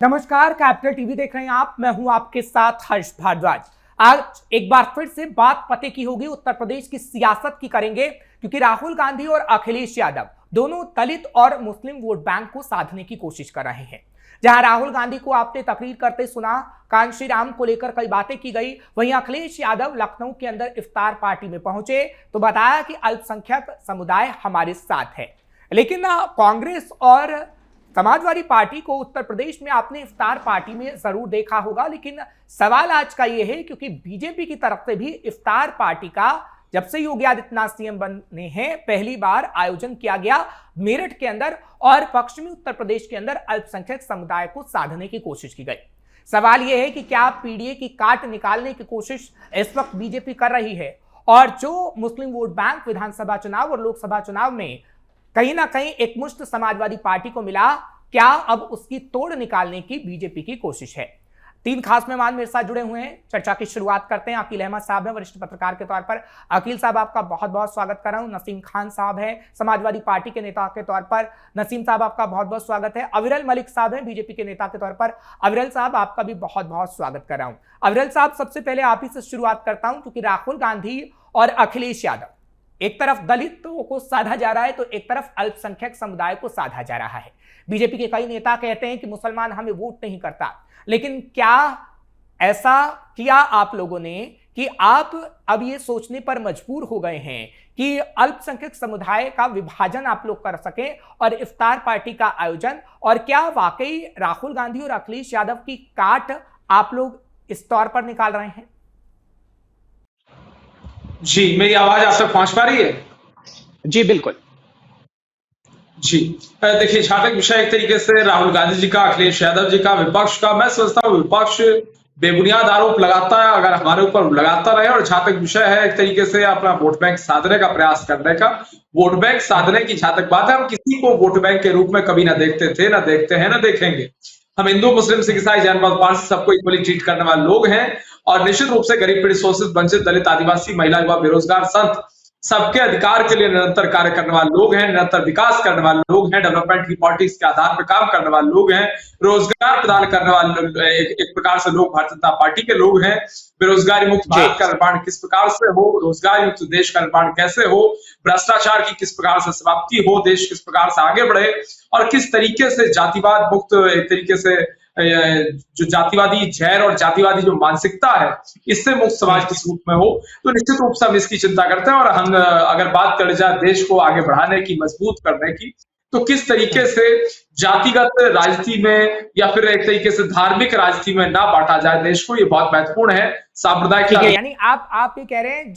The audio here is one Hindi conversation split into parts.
नमस्कार, कैपिटल टीवी देख रहे हैं आप। मैं हूं आपके साथ हर्ष भारद्वाज। आज एक बार फिर से बात पते की होगी, उत्तर प्रदेश की सियासत की करेंगे, क्योंकि राहुल गांधी और अखिलेश यादव दोनों दलित और मुस्लिम वोट बैंक को साधने की कोशिश कर रहे हैं। जहां राहुल गांधी को आपने तकरीर करते सुना, कांशी राम को लेकर कई बातें की गई, वहीं अखिलेश यादव लखनऊ के अंदर इफ्तार पार्टी में पहुंचे तो बताया कि अल्पसंख्यक समुदाय हमारे साथ है। लेकिन कांग्रेस और समाजवादी पार्टी को उत्तर प्रदेश में आपने इफ्तार पार्टी में जरूर देखा होगा, लेकिन सवाल आज का यह है, क्योंकि बीजेपी की तरफ से भी इफ्तार पार्टी का जब से योगी आदित्यनाथ सीएम बने हैं पहली बार आयोजन किया गया मेरठ के अंदर, और पश्चिमी उत्तर प्रदेश के अंदर अल्पसंख्यक समुदाय को साधने की कोशिश की गई। सवाल यह है कि क्या पीडीए की काट निकालने की कोशिश इस वक्त बीजेपी कर रही है, और जो मुस्लिम वोट बैंक विधानसभा चुनाव और लोकसभा चुनाव में कहीं ना कहीं एक मुश्त समाजवादी पार्टी को मिला, क्या अब उसकी तोड़ निकालने की बीजेपी की कोशिश है? तीन खास मेहमान मेरे साथ जुड़े हुए हैं। चर्चा की शुरुआत करते हैं। अकील अहमद साहब हैं, वरिष्ठ पत्रकार के तौर पर। अकील साहब, आपका बहुत बहुत स्वागत कर रहा हूं। नसीम खान साहब हैं, समाजवादी पार्टी के नेता के तौर पर। नसीम साहब, आपका बहुत बहुत स्वागत है। अविरल मलिक साहब हैं, बीजेपी के नेता के तौर पर। अविरल साहब, आपका भी बहुत बहुत स्वागत कर रहा हूं। अविरल साहब, सबसे पहले आप ही से शुरुआत करता हूं, क्योंकि राहुल गांधी और अखिलेश यादव, एक तरफ दलितों को साधा जा रहा है तो एक तरफ अल्पसंख्यक समुदाय को साधा जा रहा है। बीजेपी के कई नेता कहते हैं कि मुसलमान हमें वोट नहीं करता, लेकिन क्या ऐसा किया आप लोगों ने कि आप अब ये सोचने पर मजबूर हो गए हैं कि अल्पसंख्यक समुदाय का विभाजन आप लोग कर सकें और इफ्तार पार्टी का आयोजन? और क्या वाकई राहुल गांधी और अखिलेश यादव की काट आप लोग इस तौर पर निकाल रहे हैं? जी, मेरी आवाज आप तक पहुंच पा रही है? जी बिल्कुल। जी, देखिए, जहां तक विषय एक तरीके से राहुल गांधी जी का, अखिलेश यादव जी का, विपक्ष का, मैं समझता हूं विपक्ष बेबुनियाद आरोप लगाता है, अगर हमारे ऊपर लगाता रहे। और जहां तक विषय है एक तरीके से अपना वोट बैंक साधने का प्रयास करने का, वोट बैंक साधने की जहां तक बात है, हम किसी को वोट बैंक के रूप में कभी ना देखते थे, ना देखते हैं, ना देखेंगे। हम हिंदू, मुस्लिम, सिख, ईसाई, जैन, बौद्ध, पारसी सबको इक्वली ट्रीट करने वाले लोग हैं, और निश्चित रूप से गरीब, पीड़ित, शोषित, वंचित, दलित, आदिवासी, महिला, युवा, बेरोजगार, संत, सबके अधिकार के लिए निरंतर कार्य करने वाले लोग हैं, निरंतर विकास करने वाले लोग हैं, डेवलपमेंट की पॉलिटिक्स के आधार पर काम करने वाले लोग हैं, रोजगार प्रदान करने वाले एक प्रकार से लोग भारतीय जनता पार्टी के लोग हैं। बेरोजगारी मुक्त भारत का निर्माण किस प्रकार से हो, रोजगार युक्त देश का निर्माण कैसे हो, भ्रष्टाचार की किस प्रकार से समाप्ति हो, देश किस प्रकार से आगे बढ़े, और किस तरीके से जातिवाद मुक्त, एक तरीके से जो जातिवादी जहर और जातिवादी जो मानसिकता है, इससे मुक्त समाज किस रूप में हो, तो निश्चित रूप से हम इसकी चिंता करते हैं। और हम अगर बात करें जाए देश को आगे बढ़ाने की, मजबूत करने की, तो किस तरीके से जातिगत राजनीति में या फिर एक तरीके से धार्मिक राजनीति में ना बांटा जाए देश को, ये बहुत महत्वपूर्ण है। सांप्रदायिक, यानी आप ये कह रहे हैं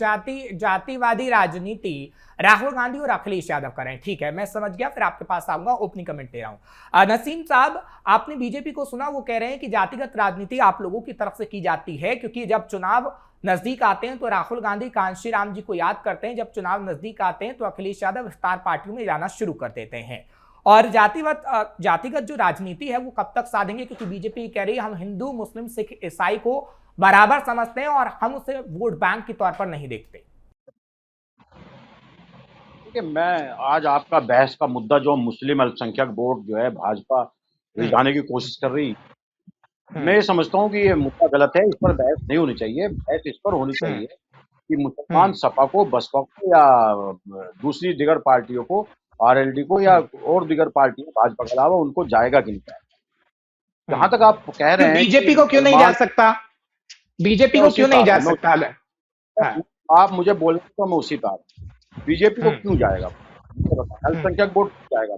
जातिवादी राजनीति राहुल गांधी और अखिलेश यादव कर रहे हैं। ठीक है, मैं समझ गया, फिर आपके पास आऊंगा, ओपनिंग कमेंट दे रहा हूं। नसीम साहब, आपने बीजेपी को सुना, वो कह रहे हैं कि जातिगत राजनीति आप लोगों की तरफ से की जाती है, क्योंकि जब चुनाव नजदीक आते हैं तो राहुल गांधी कांशी राम जी को याद करते हैं, जब चुनाव नजदीक आते हैं तो अखिलेश यादव इफ्तार पार्टी में जाना शुरू कर देते हैं। और जातिगत जो राजनीति है वो कब तक साधेंगे, क्योंकि बीजेपी कह रही है हम हिंदू, मुस्लिम, सिख, ईसाई को बराबर समझते हैं और हम उसे वोट बैंक के तौर पर नहीं देखते। देखिए, मैं आज आपका बहस का मुद्दा जो मुस्लिम अल्पसंख्यक वोट जो है भाजपा रिझाने की कोशिश कर रही, मैं समझता हूं कि ये मुद्दा गलत है। इस पर बहस नहीं होनी चाहिए। बहस इस पर होनी चाहिए कि मुसलमान सपा को, बसपा को या दूसरी दिगर पार्टियों को, आरएलडी को या और दिगर पार्टियों, भाजपा के अलावा, उनको जाएगा कि नहीं जाएगा। जहां तक आप कह रहे हैं बीजेपी को क्यों नहीं जा सकता, बीजेपी को क्यों नहीं जा सकता, आप मुझे बोले तो मैं उसी पर, बीजेपी को क्यों जाएगा, अल्पसंख्यक वोट क्यों जाएगा।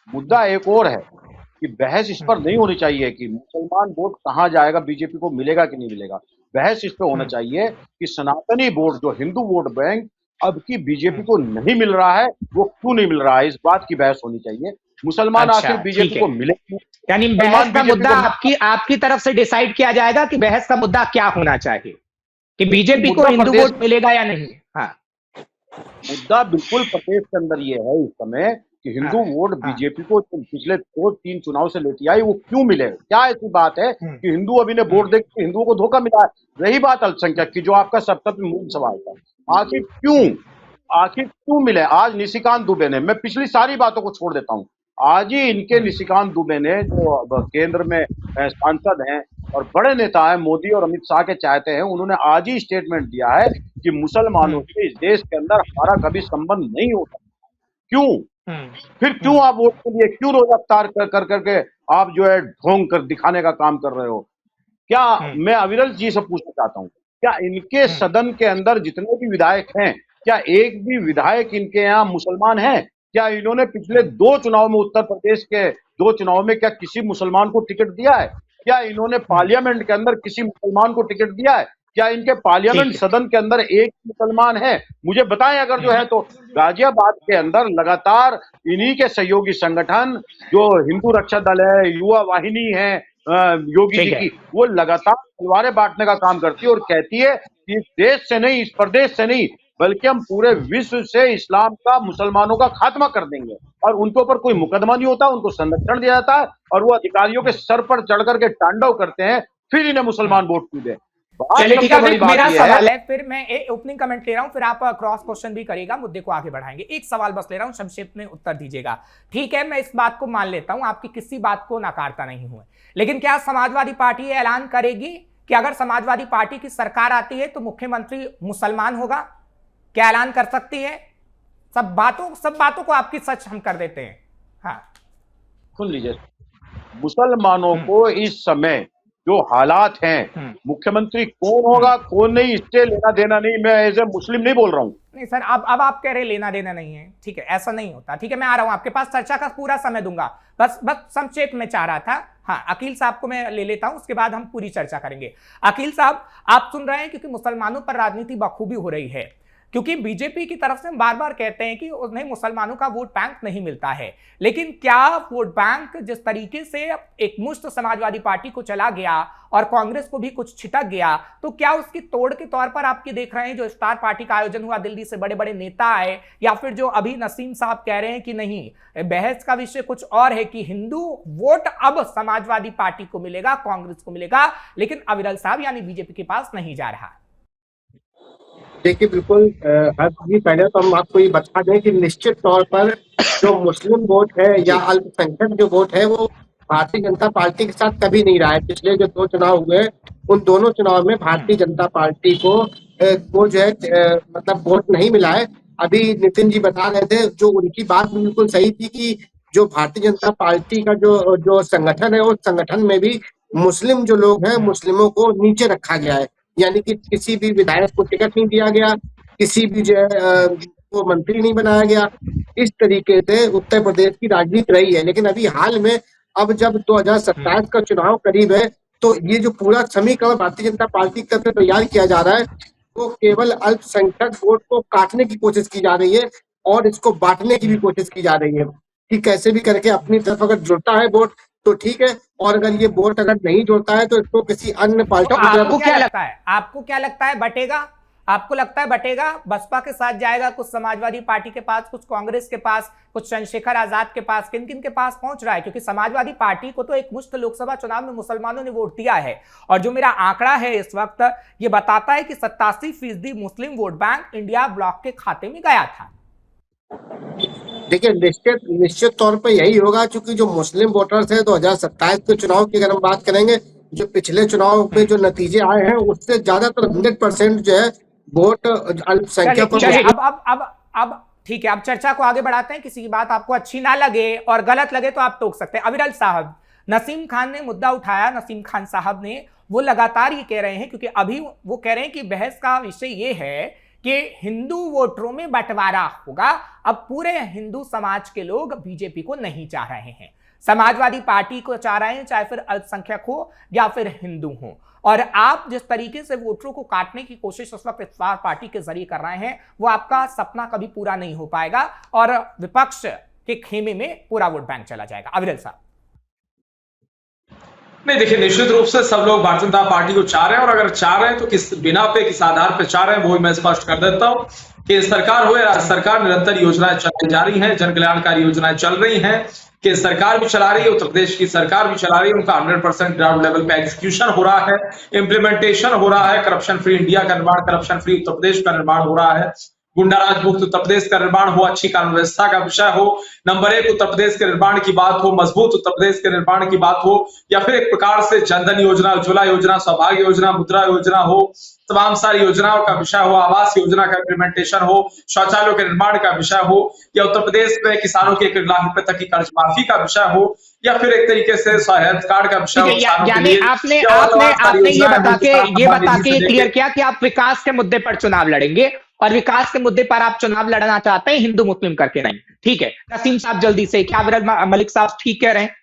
मुद्दा एक और है कि बहस इस पर नहीं होनी चाहिए कि मुसलमान वोट कहां जाएगा, बीजेपी को मिलेगा कि नहीं मिलेगा। बहस इस पर होना चाहिए कि सनातनी वोट, जो हिंदू वोट बैंक अब की बीजेपी को नहीं मिल रहा है, वो क्यों नहीं मिल रहा है, इस बात की बहस होनी चाहिए। मुसलमान आखिर बीजेपी को मिले, यानी बहस का मुद्दा आपकी तरफ से डिसाइड किया जाएगा कि बहस का मुद्दा क्या होना चाहिए, कि बीजेपी को हिंदू वोट मिलेगा या नहीं। हाँ, मुद्दा बिल्कुल प्रदेश के अंदर ये है इस समय कि हिंदू वोट बीजेपी को पिछले 2-3 चुनाव से लेती आई, वो क्यों मिले। क्या ऐसी बात है कि हिंदू अभी ने वोट देकर हिंदुओं को धोखा मिला है। रही बात अल्पसंख्यक की, जो आपका सबसे मूल सवाल था, आखिर क्यों मिले। आज निशिकांत दुबे ने, मैं पिछली सारी बातों को छोड़ देता हूं, आज ही इनके निशिकांत दुबे ने, जो अब केंद्र में सांसद हैं और बड़े नेता हैं, मोदी और अमित शाह के चाहते हैं, उन्होंने आज ही स्टेटमेंट दिया है कि मुसलमानों से इस देश के अंदर हमारा कभी संबंध नहीं हो सकता। क्यों? फिर क्यों आप वोट के लिए क्यों रोजा अफ्तार कर करके आप जो है ढोंग कर दिखाने का काम कर रहे हो? क्या मैं अविरल जी से पूछना चाहता हूँ, क्या इनके सदन के अंदर जितने भी विधायक हैं, क्या एक भी विधायक इनके यहाँ मुसलमान है? क्या इन्होंने पिछले 2 चुनाव में, उत्तर प्रदेश के 2 चुनाव में, क्या किसी मुसलमान को टिकट दिया है? क्या इन्होंने पार्लियामेंट के अंदर किसी मुसलमान को टिकट दिया है? क्या इनके पार्लियामेंट सदन के अंदर एक मुसलमान है? मुझे बताएं अगर जो है तो। गाजियाबाद के अंदर लगातार इन्हीं के सहयोगी संगठन, जो हिंदू रक्षा दल है, युवा वाहिनी है योगी जी की, वो लगातार तलवारें बांटने का काम करती है और कहती है कि इस देश से नहीं, इस प्रदेश से नहीं, बल्कि हम पूरे विश्व से इस्लाम का, मुसलमानों का खात्मा कर देंगे। और उनके ऊपर कोई मुकदमा नहीं होता, उनको संरक्षण दिया जाता है और वो अधिकारियों के सर पर चढ़ करके तांडव करते हैं, फिर इन्हें मुसलमान वोट क्यों दे। चलिए ठीक है, मेरा सवाल है, फिर मैं एक ओपनिंग कमेंट ले रहा हूं, फिर आप क्रॉस क्वेश्चन भी करिएगा, मुद्दे को आगे बढ़ाएंगे। एक सवाल बस ले रहा हूं, संक्षेप में उत्तर दीजिएगा। ठीक है, मैं इस बात को मान लेता हूं, आपकी किसी बात को नकारता नहीं हूं, लेकिन क्या समाजवादी पार्टी ये ऐलान करेगी कि अगर समाजवादी पार्टी की सरकार आती है तो मुख्यमंत्री मुसलमान होगा? क्या ऐलान कर सकती है? सब बातों को आपकी सच हम कर देते हैं। हाँ, सुन लीजिए, मुसलमानों को इस समय जो हालात हैं, मुख्यमंत्री कौन होगा कौन नहीं, इससे लेना देना नहीं। मैं एज ए मुस्लिम नहीं बोल रहा हूं। नहीं सर, अब आप कह रहे लेना देना नहीं है, ठीक है, ऐसा नहीं होता। ठीक है, मैं आ रहा हूं, आपके पास चर्चा का पूरा समय दूंगा, बस संक्षेप में चाह रहा था। हाँ, अकील साहब को मैं ले लेता हूं, उसके बाद हम पूरी चर्चा करेंगे। अकील साहब, आप सुन रहे हैं, क्योंकि मुसलमानों पर राजनीति बखूबी हो रही है, क्योंकि बीजेपी की तरफ से हम बार बार कहते हैं कि उन्हें मुसलमानों का वोट बैंक नहीं मिलता है, लेकिन क्या वोट बैंक जिस तरीके से एक मुश्त समाजवादी पार्टी को चला गया और कांग्रेस को भी कुछ छिटक गया, तो क्या उसकी तोड़ के तौर पर आपके देख रहे हैं जो स्टार पार्टी का आयोजन हुआ, दिल्ली से बड़े बड़े नेता आए, या फिर जो अभी नसीम साहब कह रहे हैं कि नहीं, बहस का विषय कुछ और है कि हिंदू वोट अब समाजवादी पार्टी को मिलेगा, कांग्रेस को मिलेगा, लेकिन अविरल साहब यानी बीजेपी के पास नहीं जा रहा? देखिए, बिल्कुल जी, पहले तो हम आपको ये बता दें कि निश्चित तौर पर जो मुस्लिम वोट है या अल्पसंख्यक जो वोट है, वो भारतीय जनता पार्टी के साथ कभी नहीं रहा है। पिछले जो 2 चुनाव हुए, उन दोनों चुनाव में भारतीय जनता पार्टी को जो है मतलब वोट नहीं मिला है। अभी नितिन जी बता रहे थे, जो उनकी बात बिल्कुल सही थी कि जो भारतीय जनता पार्टी का जो संगठन है, उस संगठन में भी मुस्लिम जो लोग हैं, मुस्लिमों को नीचे रखा गया है। यानी कि किसी भी विधायक को टिकट नहीं दिया गया, किसी भी जो है वो मंत्री नहीं बनाया गया। इस तरीके से उत्तर प्रदेश की राजनीति रही है। लेकिन अभी हाल में, अब जब 2027 का चुनाव करीब है, तो ये जो पूरा समीकरण भारतीय जनता पार्टी की तरफ से तैयार किया जा रहा है, वो केवल अल्पसंख्यक वोट को काटने की कोशिश की जा रही है और इसको बांटने की भी कोशिश की जा रही है कि कैसे भी करके अपनी तरफ अगर जुड़ता है वोट तो ठीक है, और अगर ये वोट अगर नहीं जुड़ता है तो इसको किसी अन्य पार्टी को। आपको क्या लगता है बटेगा? आपको लगता है बटेगा? बसपा के साथ जाएगा, कुछ समाजवादी पार्टी के पास, कुछ कांग्रेस के पास, कुछ चंद्रशेखर आजाद के पास, किन किन के पास पहुंच रहा है? क्योंकि समाजवादी पार्टी को तो एक मुश्त लोकसभा चुनाव में मुसलमानों ने वोट दिया है, और जो मेरा आंकड़ा है इस वक्त ये बताता है कि 87% मुस्लिम वोट बैंक इंडिया ब्लॉक के खाते में गया था। देखिए, निश्चित तौर पे यही होगा, क्योंकि जो मुस्लिम वोटर्स है 2027 के चुनाव की अगर हम बात करेंगे, जो पिछले चुनाव में जो नतीजे आए हैं, उससे ज्यादातर 100% जो है वोट अल्पसंख्यक। अब ठीक है, अब चर्चा को आगे बढ़ाते हैं। किसी की बात आपको अच्छी ना लगे और गलत लगे तो आप टोक सकते हैं। अविरल साहब, नसीम खान ने मुद्दा उठाया, नसीम खान साहब ने, वो लगातार ये कह रहे हैं, क्योंकि अभी वो कह रहे हैं कि बहस का विषय ये है कि हिंदू वोटरों में बंटवारा होगा। अब पूरे हिंदू समाज के लोग बीजेपी को नहीं चाह रहे हैं, समाजवादी पार्टी को चाह रहे हैं, चाहे फिर अल्पसंख्यक हो या फिर हिंदू हो। और आप जिस तरीके से वोटरों को काटने की कोशिश उस वक्त स्टार पार्टी के जरिए कर रहे हैं, वो आपका सपना कभी पूरा नहीं हो पाएगा और विपक्ष के खेमे में पूरा वोट बैंक चला जाएगा। अविरल साहब, नहीं देखिए, निश्चित रूप से सब लोग भारतीय जनता पार्टी को चाह रहे हैं, और अगर चाह रहे हैं तो किस बिना पे, किस आधार पे चाह रहे हैं, वो मैं स्पष्ट कर देता हूं कि सरकार हो या राज्य सरकार, निरंतर योजनाएं चलाई जा रही हैं, जन कल्याणकारी योजनाएं चल रही हैं, कि सरकार भी चला रही है, उत्तर प्रदेश की सरकार भी चला रही है, उनका 100% ग्राउंड लेवल पे एग्जीक्यूशन हो रहा है, इम्प्लीमेंटेशन हो रहा है, करप्शन फ्री इंडिया का निर्माण, करप्शन फ्री उत्तर प्रदेश का निर्माण हो रहा है, गुंडाराज मुक्त उत्तर प्रदेश का निर्माण हो, अच्छी कानून व्यवस्था का विषय हो। नंबर 1 उत्तर प्रदेश के निर्माण की बात हो, मजबूत उत्तर प्रदेश के निर्माण की बात हो, या फिर एक प्रकार से जनधन योजना, उज्ज्वला योजना, सौभाग्य योजना, मुद्रा योजना हो, तमाम सारी योजनाओं का विषय हो, आवास योजना का इम्प्लीमेंटेशन हो, शौचालयों के निर्माण का विषय हो, या उत्तर प्रदेश में किसानों के 1 लाख रुपए तक की कर्ज माफी का विषय हो, या फिर एक तरीके से हेल्थ कार्ड का विषय हो। यानी आपने ये बता के क्लियर किया कि आप विकास के मुद्दे पर चुनाव लड़ेंगे, और विकास के मुद्दे पर आप चुनाव लड़ना चाहते हैं, हिंदू मुस्लिम करके नहीं। ठीक है नसीम साहब, जल्दी से, क्या विरल मलिक साहब ठीक कह रहे हैं?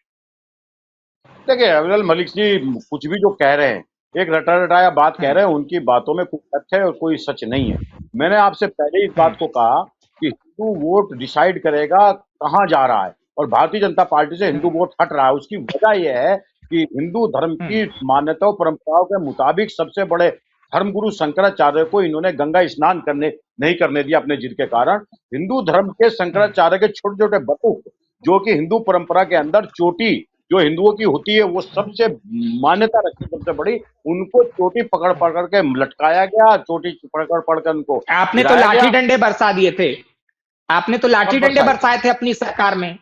देखिए विरल मलिक जी कुछ भी जो कह रहे हैं, एक रटा रटाया बात कह रहे हैं, उनकी बातों में कोई तथ्य है और कोई सच नहीं है। मैंने आपसे पहले इस बात को कहा कि हिंदू वोट डिसाइड करेगा कहां जा रहा है, और भारतीय जनता पार्टी से हिंदू वोट हट रहा है। उसकी वजह यह है कि हिंदू धर्म की मान्यताओं परंपराओं के मुताबिक सबसे बड़े धर्मगुरु शंकराचार्य को इन्होंने गंगा स्नान नहीं करने दिया अपने जिद के कारण। हिंदू धर्म के शंकराचार्य के छोटे छोटे बटुक, जो कि हिंदू परंपरा के अंदर चोटी जो हिंदुओं की होती है वो सबसे मान्यता रखती है सबसे बड़ी, उनको चोटी पकड़ पकड़ के लटकाया गया, चोटी पकड़ कर उनको। आपने तो लाठी डंडे बरसा दिए थे, आपने तो लाठी डंडे बरसाए थे अपनी सरकार में,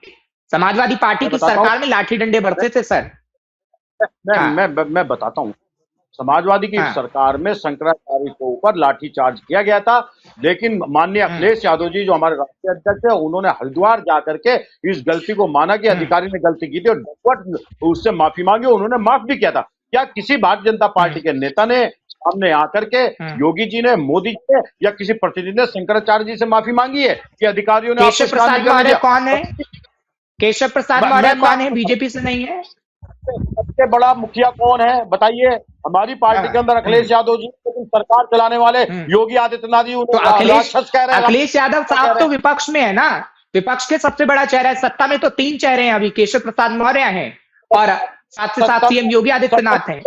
समाजवादी पार्टी की सरकार में लाठी डंडे बरसे थे सर। मैं बताता हूँ, समाजवादी की सरकार में शंकराचार्य के ऊपर लाठीचार्ज किया गया था, लेकिन माननीय अखिलेश यादव जी जो हमारे राष्ट्रीय अध्यक्ष है, उन्होंने हरिद्वार जाकर के इस गलती को माना कि अधिकारी ने गलती की थी और उससे माफी मांगी, उन्होंने माफ भी किया था। क्या किसी भारतीय जनता पार्टी के नेता ने सामने आकर के योगी जी ने, मोदी जी ने, या किसी प्रतिनिधि ने शंकराचार्य जी से माफी मांगी है कि अधिकारियों ने? केशव प्रसाद मौर्य कौन है? केशव प्रसाद मौर्य कौन है? बीजेपी से नहीं है? सबसे बड़ा मुखिया कौन है बताइए? हमारी पार्टी के अंदर अखिलेश यादव जी, लेकिन सरकार चलाने वाले योगी आदित्यनाथ जी तो अखिलेश यादव साहब तो विपक्ष में है ना, विपक्ष के सबसे बड़ा चेहरा है। सत्ता में तो 3 चेहरे हैं अभी, केशव प्रसाद मौर्य हैं और साथ से साथ सीएम योगी आदित्यनाथ हैं,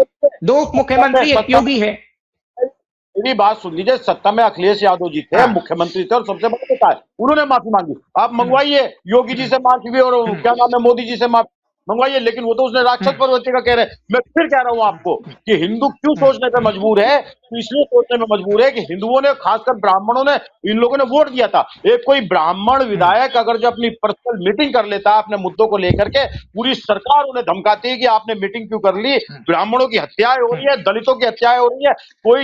2 मुख्यमंत्री, एक योगी है। मेरी बात सुन लीजिए, सत्ता में अखिलेश यादव जी थे, मुख्यमंत्री थे और सबसे बड़ा नेता है, उन्होंने माफी मांगी। आप मंगवाइए योगी जी से माफी भी और क्या नाम है मोदी जी से माफी मंगवाइए, लेकिन वो तो उसने राक्षस प्रवृत्ति का कह रहे हैं। मैं फिर कह रहा हूं आपको कि हिंदू क्यों सोचने पे मजबूर है, इसलिए सोचने में मजबूर है कि हिंदुओं ने, खासकर ब्राह्मणों ने, इन लोगों ने वोट दिया था। एक कोई ब्राह्मण विधायक अगर जो अपनी पर्सनल मीटिंग कर लेता है अपने मुद्दों को लेकर के, पूरी सरकार उन्हें धमकाती है कि आपने मीटिंग क्यों कर ली, ब्राह्मणों की हत्याएं हो रही है, दलितों की हत्याएं हो रही है। कोई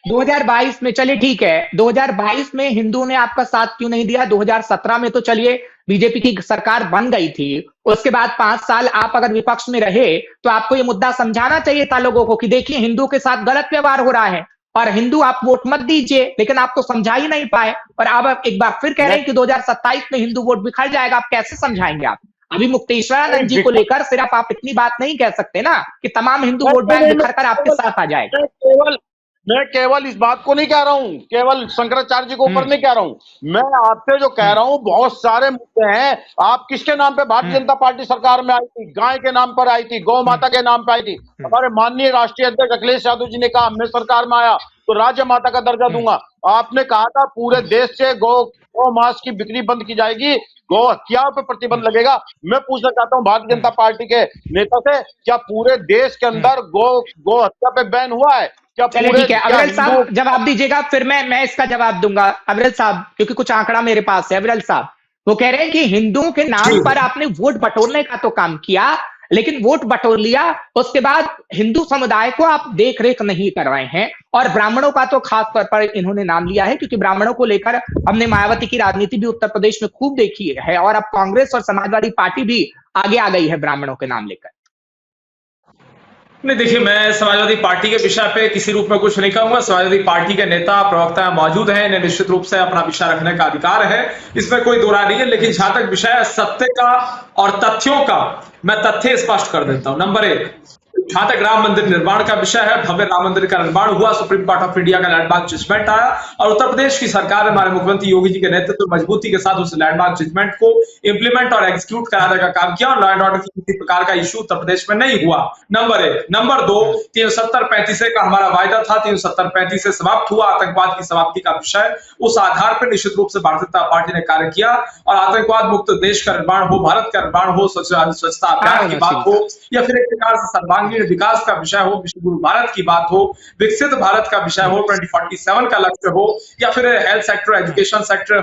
2022 में चलिए ठीक है, 2022 में हिंदुओं ने आपका साथ क्यों नहीं दिया? 2017 में तो चलिए बीजेपी की सरकार बन गई थी, उसके बाद 5 साल आप अगर विपक्ष में रहे तो आपको ये मुद्दा समझाना चाहिए था लोगों को कि देखिए हिंदू के साथ गलत व्यवहार हो रहा है और हिंदू आप वोट मत दीजिए, लेकिन आप तो समझा ही नहीं पाए। और अब आप एक बार फिर कह रहे हैं कि 2027 में हिंदू वोट बिखर जाएगा, आप कैसे समझाएंगे? आप अभी मुक्तेश्वरानंद जी को लेकर सिर्फ आप इतनी बात नहीं कह सकते ना कि तमाम हिंदू वोट बैंक बिखर कर आपके साथ आ जाएगा। मैं केवल इस बात को नहीं कह रहा हूं, केवल शंकराचार्य जी के ऊपर नहीं कह रहा हूं, मैं आपसे जो कह रहा हूं बहुत सारे मुद्दे हैं। आप किसके नाम पे भारतीय जनता पार्टी सरकार में आई थी? गाय के नाम पर आई थी, गौ माता के नाम पे आई थी। हमारे माननीय राष्ट्रीय अध्यक्ष अखिलेश यादव जी ने कहा मैं सरकार में आया तो राज्य माता का दर्जा दूंगा। आपने कहा था पूरे देश से गौ मांस की बिक्री बंद की जाएगी, गौ हत्याओं पर प्रतिबंध लगेगा। मैं पूछना चाहता हूं भारतीय जनता पार्टी के नेता से, क्या पूरे देश के अंदर गौ हत्या पे बैन हुआ है? चलिए ठीक है, अविरल साहब जवाब दीजिएगा, फिर मैं इसका जवाब दूंगा। अविरल साहब, क्योंकि कुछ आंकड़ा मेरे पास है। अविरल साहब वो कह रहे हैं कि हिंदुओं के नाम पर आपने वोट बटोरने का तो काम किया, लेकिन वोट बटोर लिया, उसके बाद हिंदू समुदाय को आप देख रेख नहीं कर रहे हैं। और ब्राह्मणों का तो खास तौर पर इन्होंने नाम लिया है, क्योंकि ब्राह्मणों को लेकर हमने मायावती की राजनीति भी उत्तर प्रदेश में खूब देखी है, और अब कांग्रेस और समाजवादी पार्टी भी आगे आ गई है ब्राह्मणों के नाम लेकर। नहीं, देखिए मैं समाजवादी पार्टी के विषय पे किसी रूप में कुछ नहीं कहूंगा। समाजवादी पार्टी के नेता प्रवक्ता मौजूद हैं, इन्हें निश्चित रूप से अपना विषय रखने का अधिकार है, इसमें कोई दो राय नहीं है। लेकिन जहां तक विषय है सत्य का और तथ्यों का, मैं तथ्य स्पष्ट कर देता हूं। नंबर 1, जहां तक राम मंदिर निर्माण का विषय है, भव्य राम मंदिर का निर्माण हुआ, सुप्रीम कोर्ट ऑफ इंडिया का लैंडमार्क जजमेंट आया और उत्तर प्रदेश की सरकार ने हमारे मुख्यमंत्री योगी जी के नेतृत्व में मजबूती के साथ उस लैंडमार्क जजमेंट को इंप्लीमेंट और एग्जीक्यूट कराने का काम किया और लॉ एंड ऑर्डर की किसी प्रकार का इश्यू उत्तर प्रदेश में नहीं हुआ। नंबर 1। नंबर 2, 370-35 का हमारा वायदा था, 370-35 से समाप्त हुआ। आतंकवाद की समाप्ति का विषय, उस आधार पर निश्चित रूप से भारतीय जनता पार्टी ने कार्य किया और आतंकवाद मुक्त देश का निर्माण हो, भारत का निर्माण हो, स्वच्छता अभियान की बात हो, या फिर एक प्रकार से सर्वांगीण विकास का विषय हो, विश्व गुरु भारत की बात हो, विकसित भारत का विषय हो, 2047 का लक्ष्य हो, या फिर हेल्थ सेक्टर, एजुकेशन सेक्टर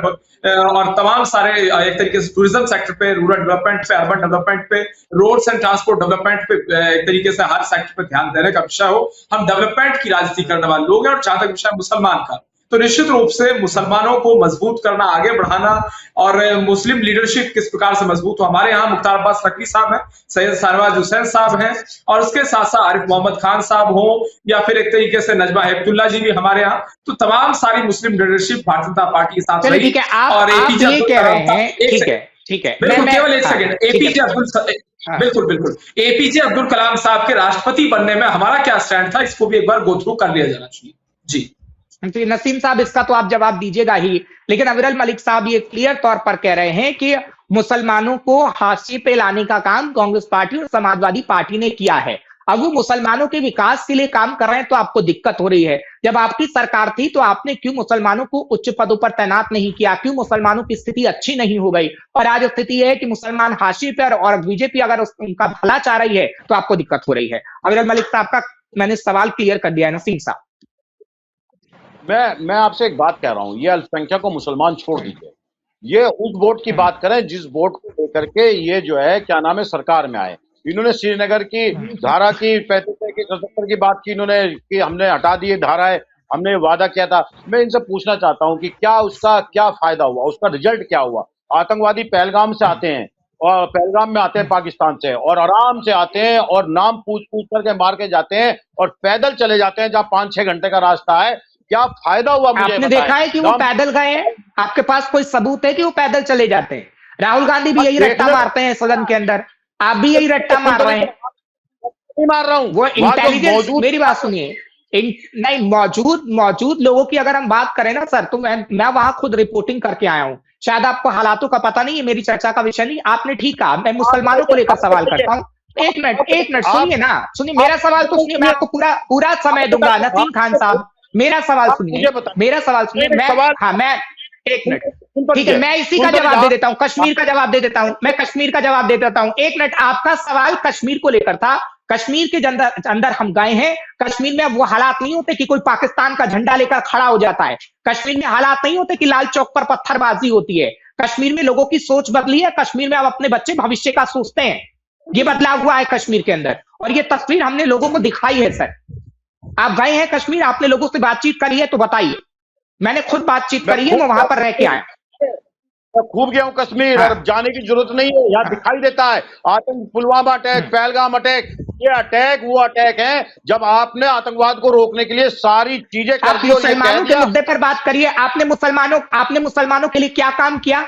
और तमाम सारे एक तरीके से टूरिज्म सेक्टर पे, रूरल डेवलपमेंट पे, अर्बन डेवलपमेंट पे, रोड्स एंड ट्रांसपोर्ट डेवलपमेंट पे, एक तरीके से हर सेक्टर पे ध्यान देने का विषय हो। हम डेवलपमेंट की राजनीति करने वाले लोग हैं। और जहां तक विषय मुसलमान का, तो निश्चित रूप से मुसलमानों को मजबूत करना, आगे बढ़ाना, और मुस्लिम लीडरशिप किस प्रकार से मजबूत हो। हमारे यहाँ मुख्तार अब्बास नकवी साहब हैं, सैयद शाहनवाज हुसैन साहब हैं, और उसके साथ साथ आरिफ मोहम्मद खान साहब हो, या फिर एक तरीके से नजमा हेपतुल्ला जी भी हमारे यहाँ, तो तमाम सारी मुस्लिम लीडरशिप भारतीय जनता पार्टी के साथ चलिए रही। ठीक है, आप और एपीजे ये कह रहे हैं, ठीक है बिल्कुल, केवल एक हाँ, सेकंड, ठीक एपीजे है। अब्दुल बिल्कुल एपीजे अब्दुल कलाम साहब के राष्ट्रपति बनने में हमारा क्या स्टैंड था, इसको भी एक बार गो थ्रू कर लिया जाना चाहिए। जी नसीम साहब, इसका तो आप जवाब दीजिएगा ही, लेकिन अविरल मलिक साहब ये क्लियर तौर पर कह रहे हैं कि मुसलमानों को हाशिए पे लाने का काम कांग्रेस पार्टी और समाजवादी पार्टी ने किया है। अब वो मुसलमानों के विकास के लिए काम कर रहे हैं तो आपको दिक्कत हो रही है। जब आपकी सरकार थी तो आपने क्यों मुसलमानों को उच्च पदों पर तैनात नहीं किया? क्यों मुसलमानों की स्थिति अच्छी नहीं हो गई? और आज स्थिति है कि मुसलमान हाशिए पर और बीजेपी अगर उनका भला चाह रही है तो आपको दिक्कत हो रही है। अविरल मलिक साहब का मैंने सवाल क्लियर कर दिया है। नसीम साहब, मैं आपसे एक बात कह रहा हूं, ये अल्पसंख्यक को मुसलमान छोड़ दीजिए, ये उस वोट की बात करें जिस वोट को लेकर के ये जो है क्या नाम है सरकार में आए। इन्होंने श्रीनगर की धारा की 35 की 77 की बात की, इन्होंने कि हमने हटा दी धाराएं, हमने वादा किया था। मैं इनसे पूछना चाहता हूं कि क्या उसका क्या फायदा हुआ, उसका रिजल्ट क्या हुआ? आतंकवादी पहलगाम से आते हैं और पहलगाम में आते हैं पाकिस्तान से, और आराम से आते हैं और नाम पूछ पूछ करके मार के जाते हैं और पैदल चले जाते हैं जहां 5-6 घंटे का रास्ता है। क्या फायदा हुआ मुझे आपने देखा है कि वो पैदल गए हैं? आपके पास कोई सबूत है कि वो पैदल चले जाते हैं? राहुल गांधी भी यही रट्टा मारते हैं सदन के अंदर, आप भी यही रट्टा मार रहे हैं। नहीं मार रहा हूं, वो इंटेलिजेंस, मेरी बात सुनिए, नहीं मौजूद लोगों की अगर हम बात करें ना सर, तो मैं वहां खुद रिपोर्टिंग करके आया हूं। शायद आपको हालातों का पता नहीं है, मेरी चर्चा का विषय नहीं। आपने ठीक कहा, मैं मुसलमानों को लेकर सवाल करता हूँ। एक मिनट सुनिए ना, सुनिए मेरा सवाल तो सुनिए, मैं आपको पूरा समय दूंगा। नसीम खान साहब, मेरा सवाल सुनिए, मैं एक मिनट, ठीक है, मैं इसी का जवाब दे देता हूं, कश्मीर का जवाब दे देता हूं, मैं कश्मीर का जवाब दे देता हूं। एक मिनट, आपका सवाल कश्मीर को लेकर था। कश्मीर के अंदर हम गए हैं। कश्मीर में वो हालात नहीं होते कि कोई पाकिस्तान का झंडा लेकर खड़ा हो जाता है। कश्मीर में हालात नहीं होते कि लाल चौक पर पत्थरबाजी होती है। कश्मीर में लोगों की सोच बदली है। कश्मीर में अब अपने बच्चे भविष्य का सोचते हैं। ये बदलाव हुआ है कश्मीर के अंदर, और ये तस्वीर हमने लोगों को दिखाई है। सर, आप गए हैं कश्मीर, आपने लोगों से बातचीत करी है तो बताइए। मैंने खुद बातचीत करी है, मैं वहां पर रह के आया। मैं खूब गया हूं कश्मीर, और जाने की जरूरत नहीं है, यहाँ दिखाई देता है आतंक, पुलवामा अटैक, पहलगाम अटैक। ये अटैक वो अटैक है जब आपने आतंकवाद को रोकने के लिए सारी चीजें कर दी। मुसलमानों के मुद्दे पर बात करिए। आपने मुसलमानों के लिए क्या काम किया?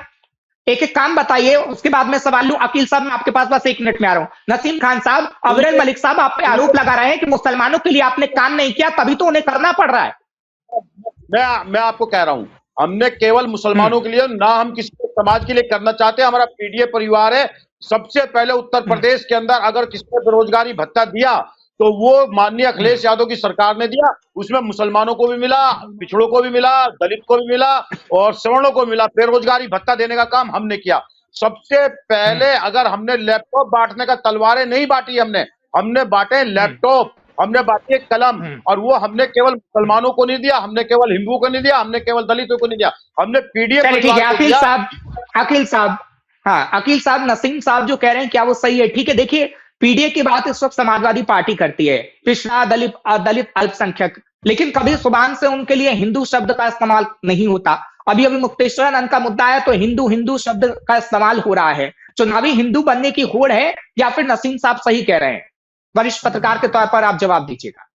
एक एक काम बताइए, उसके बाद मैं सवाल लूं। अकील साहब, मैं आपके पास बस 1 मिनट में आ रहा हूं। नसीम खान साहब, अविरल मलिक साहब आप पे आरोप लगा रहे हैं कि मुसलमानों के लिए आपने काम नहीं किया, तभी तो उन्हें करना पड़ रहा है। मैं आपको कह रहा हूं, हमने केवल मुसलमानों के लिए ना, हम किसी समाज के लिए करना चाहते हैं। हमारा पीडीए परिवार है। सबसे पहले उत्तर प्रदेश के अंदर अगर किसी को बेरोजगारी भत्ता दिया तो वो माननीय अखिलेश यादव की सरकार ने दिया। उसमें मुसलमानों को भी मिला, पिछड़ों को भी मिला, दलित को भी मिला और सवर्णों को मिला। बेरोजगारी भत्ता देने का काम हमने किया। सबसे पहले अगर हमने लैपटॉप बांटने का, तलवारें नहीं बांटी, हमने बांटे लैपटॉप, हमने बांटी कलम, और वो हमने केवल मुसलमानों को नहीं दिया, हमने केवल हिंदुओं को नहीं दिया, हमने केवल दलितों को नहीं दिया, हमने पीडीए को दिया। अकील साहब, नसीम साहब जो कह रहे हैं क्या वो सही है? ठीक है, देखिए पीडीए की बात इस वक्त समाजवादी पार्टी करती है, पिछड़ा, दलित, अल्पसंख्यक, लेकिन कभी जुबान से उनके लिए हिंदू शब्द का इस्तेमाल नहीं होता। अभी मुक्तेश्वरानंद का मुद्दा है तो हिंदू शब्द का इस्तेमाल हो रहा है। चुनावी हिंदू बनने की होड़ है या फिर नसीम साहब सही कह रहे हैं? वरिष्ठ पत्रकार के तौर पर आप जवाब दीजिएगा।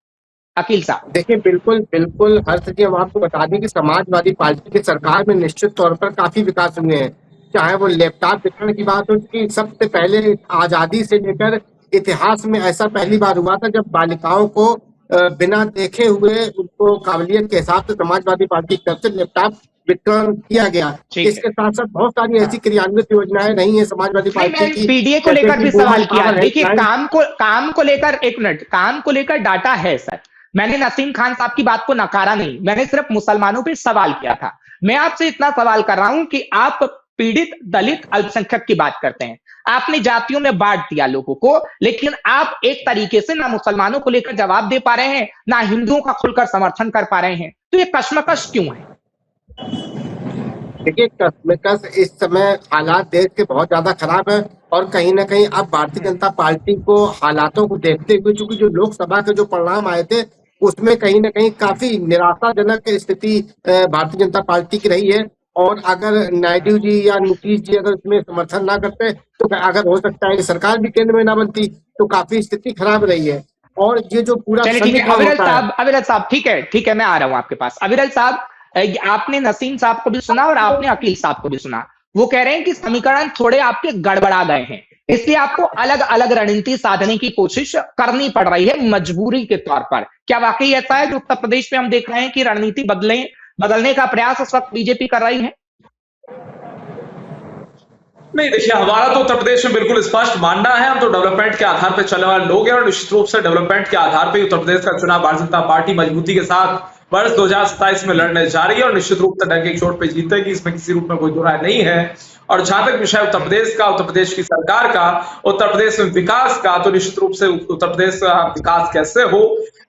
अकील साहब, देखिए बिल्कुल हर्ष जी, हम आपको बता दें कि समाजवादी पार्टी की सरकार में निश्चित तौर पर काफी विकास हुए हैं। चाहे वो लैपटॉप वितरण की बात हो, कि सबसे पहले आजादी से लेकर इतिहास में ऐसा पहली बार हुआ था जब बालिकाओं को बिना देखे हुए उनको काबिलियत के हिसाब से समाजवादी पार्टी की तरफ से लैपटॉप वितरण किया गया। इसके साथ साथ बहुत सारी ऐसी क्रियान्वित योजनाएं नहीं है समाजवादी पार्टी की। पीडीए को लेकर भी सवाल किया। देखिए काम को लेकर, एक मिनट, काम को लेकर डाटा है सर। मैंने नसीम खान साहब की बात को नकारा नहीं, मैंने सिर्फ मुसलमानों पर सवाल किया था। मैं आपसे इतना सवाल कर रहा हूं कि आप पीड़ित, दलित, अल्पसंख्यक की बात करते हैं। आपने जातियों में बांट दिया लोगों को, लेकिन आप एक तरीके से ना मुसलमानों को लेकर जवाब दे पा रहे हैं, ना हिंदुओं का खुलकर समर्थन कर पा रहे हैं। तो ये कश्मकश क्यों है? देखिए, कश्मकश इस समय हालात देश के बहुत ज्यादा खराब है और कहीं ना कहीं अब भारतीय जनता पार्टी को हालातों को देखते हुए, चूंकि जो लोकसभा के जो परिणाम आए थे उसमें कहीं ना कहीं काफी निराशाजनक स्थिति भारतीय जनता पार्टी की रही है। और अगर नायडू जी या नीतीश जी अगर इसमें समर्थन ना करते तो अगर हो सकता है कि सरकार भी केंद्र में ना बनती, तो काफी स्थिति खराब रही है। और ये जो पूरा चलिए ठीक है, समीकरण होता है, अविरल साहब ठीक है, मैं आ रहा हूं आपके पास। अविरल साहब, आपने नसीम साहब को भी सुना और आपने अकील साहब को भी सुना। वो कह रहे हैं कि समीकरण थोड़े आपके गड़बड़ा गए हैं, इसलिए आपको अलग अलग रणनीति साधने की कोशिश करनी पड़ रही है मजबूरी के तौर पर। क्या वाकई ऐसा है जो उत्तर प्रदेश में हम देख रहे हैं कि रणनीति बदलने का प्रयास इस वक्त बीजेपी कर रही है? नहीं, देखिए, हमारा तो उत्तर प्रदेश में बिल्कुल स्पष्ट मानना है। हम तो डेवलपमेंट के आधार पर चलने वाले लोग हैं और निश्चित रूप से डेवलपमेंट के आधार पर उत्तर प्रदेश का चुनाव भारतीय जनता पार्टी मजबूती के साथ वर्ष 2027 में लड़ने जा रही है और निश्चित रूप से डंके की चोट पे जीतेगी, इसमें किसी रूप में कोई दो राय नहीं है। और जहां तक विषय उत्तर प्रदेश का, उत्तर प्रदेश की सरकार का, उत्तर प्रदेश में विकास का, तो निश्चित रूप से उत्तर प्रदेश का विकास कैसे हो,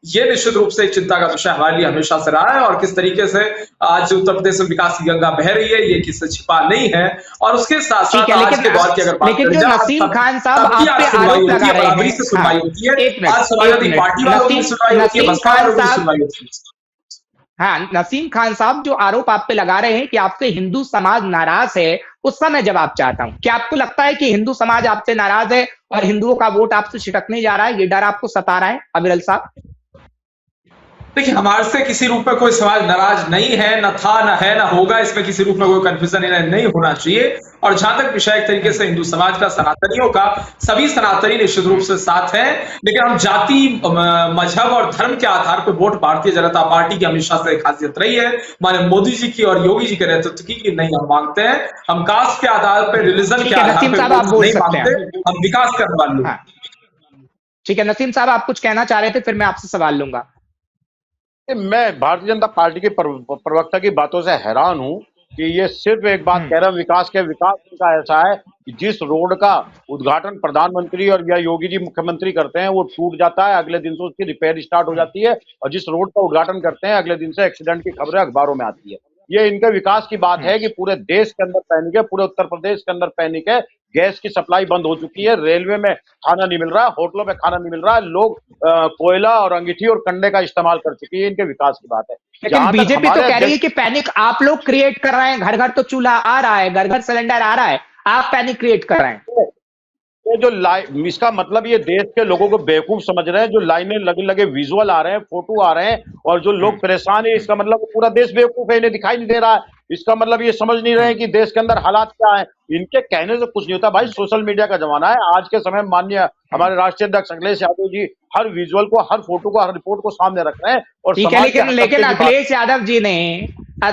ये निश्चित रूप से एक चिंता का विषय हमारे लिए हमेशा से रहा है। और किस तरीके से आज उत्तर प्रदेश में विकास की गंगा बह रही है, ये किससे छिपा नहीं है। और उसके साथ साथ आज के दौर की अगर बात करें, नसीम खान साहब आप पे आरोप लगा रहे हैं, से सुनवाई होती है, आज समाजवादी पार्टी वालों की सुनवाई होती है, बसपा वालों की सुनवाई होती है। हाँ, नसीम खान साहब जो आरोप आप पे लगा रहे हैं कि आपसे हिंदू समाज नाराज है, उसका मैं जवाब चाहता हूं। क्या आपको लगता है कि हिंदू समाज आपसे नाराज है और हिंदुओं का वोट आपसे छिटकने जा रहा है? ये डर आपको सता रहा है अविरल साहब? देखिए, हमारे से किसी रूप में कोई समाज नाराज नहीं है, न था, न है, न होगा। इसमें किसी रूप में कोई कंफ्यूजन नहीं होना चाहिए। और जहां तक विषय एक तरीके से हिंदू समाज का, सनातनियों का, सभी सनातनी निश्चित रूप से साथ हैं, लेकिन हम जाति, मजहब और धर्म के आधार पर वोट भारतीय जनता पार्टी की हमेशा से खासियत रही है। माननीय मोदी जी की और योगी जी के नेतृत्व की नहीं हम मांगते हैं। हम कास्ट के आधार पर, रिलीजन के आधार पर नहीं मांगते, हम विकास करने वाले लोग। ठीक है, नसीम साहब आप कुछ कहना चाह रहे थे, फिर मैं आपसे सवाल लूंगा। मैं भारतीय जनता पार्टी के प्रवक्ता की बातों से हैरान हूं कि ये सिर्फ एक बात कह रहा है विकास का ऐसा है कि जिस रोड का उद्घाटन प्रधानमंत्री और या योगी जी मुख्यमंत्री करते हैं वो टूट जाता है, अगले दिन से उसकी रिपेयर स्टार्ट हो जाती है, और जिस रोड का उद्घाटन करते हैं अगले दिन से एक्सीडेंट की खबरें अखबारों में आती है। ये इनके विकास की बात है कि पूरे देश के अंदर पैनिक है, पूरे उत्तर प्रदेश के अंदर पैनिक है। गैस की सप्लाई बंद हो चुकी है, रेलवे में खाना नहीं मिल रहा है, होटलों में खाना नहीं मिल रहा है, लोग कोयला और अंगीठी और कंडे का इस्तेमाल कर चुके हैं। इनके विकास की बात है। लेकिन बीजेपी तो कह रही है कि पैनिक आप लोग क्रिएट कर रहे हैं। घर घर तो चूल्हा आ रहा है, घर घर सिलेंडर आ रहा है, आप पैनिक क्रिएट कर रहे हैं। ये जो इसका मतलब ये देश के लोगों को बेवकूफ समझ रहे हैं। जो लाइनें लगे विजुअल आ रहे हैं, फोटो आ रहे हैं, और जो लोग परेशान है, इसका मतलब पूरा देश बेवकूफ है, इन्हें दिखाई नहीं दे रहा है। इसका मतलब ये समझ नहीं रहे हैं कि देश के अंदर हालात क्या है। इनके कहने से कुछ नहीं होता भाई, सोशल मीडिया का जमाना है आज के समय। माननीय हमारे राष्ट्रीय अध्यक्ष अखिलेश यादव जी हर विजुअल को, हर फोटो को, हर रिपोर्ट को सामने रख रहे हैं। और लेकिन अखिलेश यादव जी ने,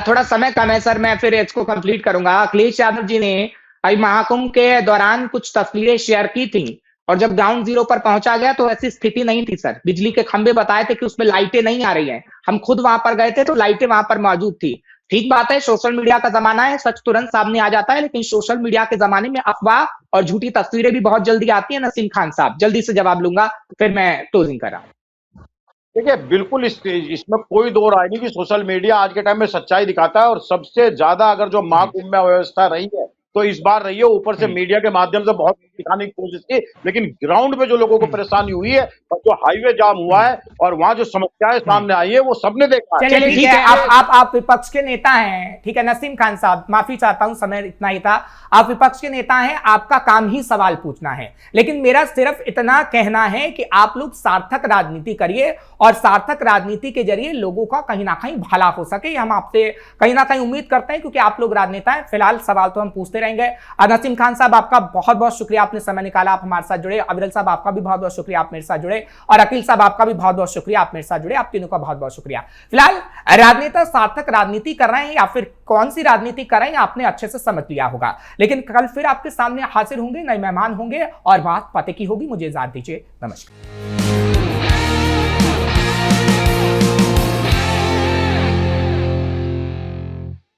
थोड़ा समय कम है सर, मैं फिर इसको कंप्लीट करूंगा। अखिलेश यादव जी ने अभी महाकुंभ के दौरान कुछ तस्वीरें शेयर की थी, और जब ग्राउंड जीरो पर पहुंचा गया तो ऐसी स्थिति नहीं थी सर। बिजली के खंभे बताए थे कि उसमें लाइटें नहीं आ रही हैं। हम खुद वहां पर गए थे तो लाइटें वहां पर मौजूद थी। ठीक बात है, सोशल मीडिया का जमाना है, सच तुरंत सामने आ जाता है, लेकिन सोशल मीडिया के जमाने में अफवाह और झूठी तस्वीरें भी बहुत जल्दी आती है। नसीम खान साहब जल्दी से जवाब लूंगा, फिर मैं क्लोजिंग कर रहा हूं। देखिए, बिल्कुल इसमें कोई दो राय नहीं कि सोशल मीडिया आज के टाइम में सच्चाई दिखाता है। और सबसे ज्यादा अगर जो महाकुंभ में व्यवस्था रही है तो इस बार रही है। ऊपर से मीडिया के माध्यम से बहुत दिखाने की कोशिश की, लेकिन ग्राउंड पे जो लोगों को परेशानी हुई है और जो हाईवे जाम हुआ है और वहां जो समस्याएं सामने आई है वो सबने देखा है। चलिए ठीक है, आप विपक्ष के नेता हैं, ठीक है नसीम खान साहब, माफी चाहता हूं, समय इतना ही था। आप विपक्ष के नेता हैं, आपका काम ही सवाल पूछना है, लेकिन मेरा सिर्फ इतना कहना है कि आप लोग सार्थक राजनीति करिए और सार्थक राजनीति के जरिए लोगों का कहीं ना कहीं भला हो सके, हम आपसे कहीं ना कहीं उम्मीद करते हैं, क्योंकि आप लोग राजनेता हैं। फिलहाल सवाल तो हम पूछते रहेंगे। नसीम खान साहब आपका बहुत बहुत शुक्रिया, आपने समय निकाला, आप हमारे साथ जुड़े। अविरल साहब आपका भी बहुत बहुत शुक्रिया, आप मेरे साथ जुड़े। और अकील साहब आपका भी बहुत बहुत शुक्रिया, आप मेरे साथ जुड़े। आप तीनों का बहुत बहुत शुक्रिया। फिलहाल राजनेता सार्थक राजनीति कर रहे हैं या फिर कौन सी राजनीति कर रहे हैं आपने अच्छे से समझ लिया होगा, लेकिन कल फिर आपके सामने हाजिर होंगे, नए मेहमान होंगे और बात पते की होगी। मुझे इजाजत दीजिए, नमस्कार।